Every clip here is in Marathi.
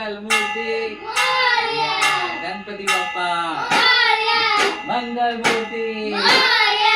मंगल मूर्ती गणपती बाप्पा मंगल मूर्ती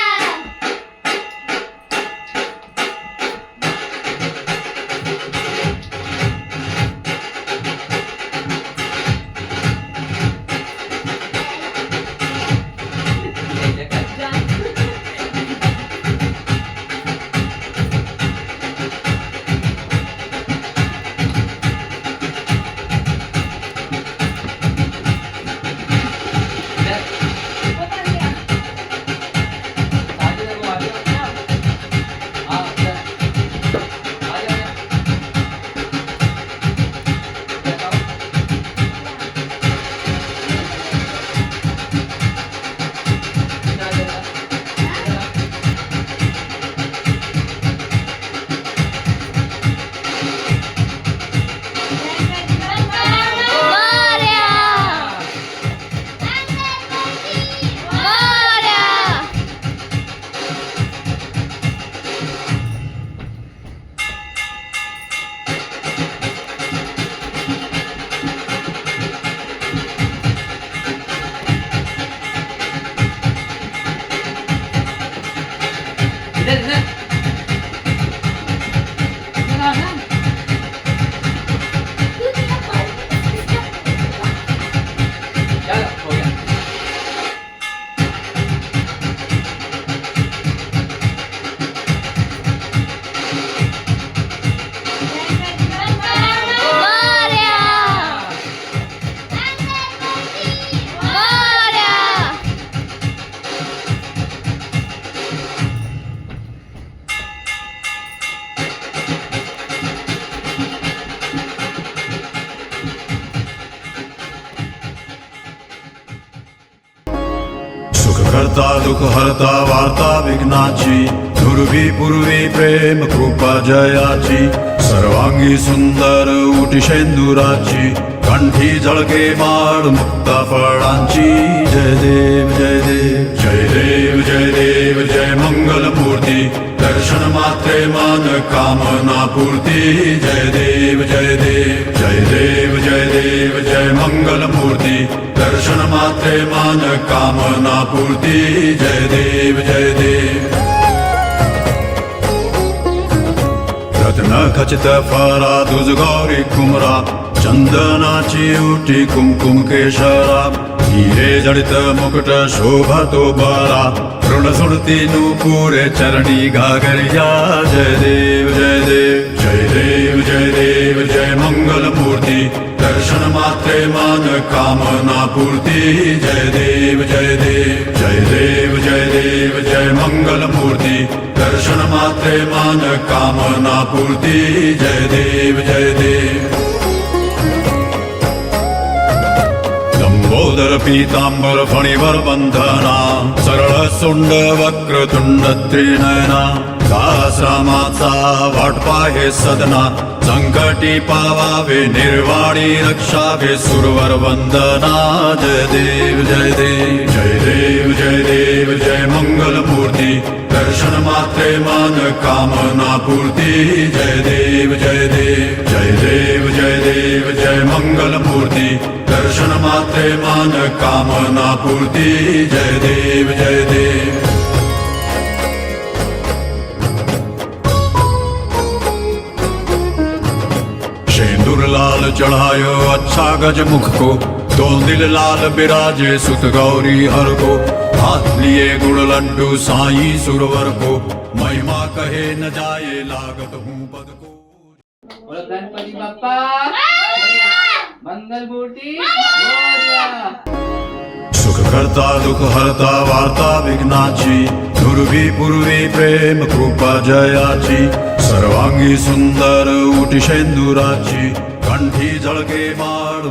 करता दुःख हरता वार्ता विघ्नाची दुर्वी पूर्वी प्रेम कृपा जयाची सर्वांगी सुंदर उटी शेंदुराची कंठी झळके माळ मुक्ता फळांची जय देव जय देव जय देव जय देव जय मंगल मूर्ती दर्शन मात्रे मन कामना पूर्ती जय देव जय देव जय देव जय देव जय मंगल मूर्ती दर्शन मात्रे मन कामना पूर्ती जय देव जय देव रत्न खचित फरा दुज गौरी कुमरा चंदनाची उटी कुमकुम केशरा हिरे जडित मुकुट शोभतो बरा ऋण सुरती नूपुरे चरणी घागरिया जय देव जय देव जय देव जय देव जय मंगल मूर्ती दर्शन मात्रे मन कामना पूर्ती जय देव जय देव जय देव जय देव जय मंगल मूर्ती दर्शन मात्रे मन कामना पूर्ती जय देव जय देव लंबोदर पीतांबर फणीवर बंधना सरळ सुंड वक्रतुंड त्रिनयना दासरामाचा वाटपा हे सदना संकटी पावावे निर्वाणी रक्षावे सुरवर वंदना जय देव जय देव जय देव जय देव जय मंगल मूर्ती दर्शन मात्रे मन कामना पूर्ती जय देव जय देव जय देव जय देव जय मंगल मूर्ती दर्शन मात्रे मन कामना पूर्ती जय देव जय देव शेंदूर लाल चढ़ायो अच्छा गज मुख को दो दिल लाल बिराजे सुत गौरी हर को हाथ लिए गुड़ लड्डू साई सुरवर को महिमा कहे न जाए लागत हूँ पद को बोलो गणपती बाप्पा मंगल मूर्ती मोरया सुख करता दुःख हरता वार्ता विघ्नाची दुर्वी पूर्वी प्रेम कृपा जयाची सर्वांगी सुंदर उटी शेंदुराची कंठी झळके माळ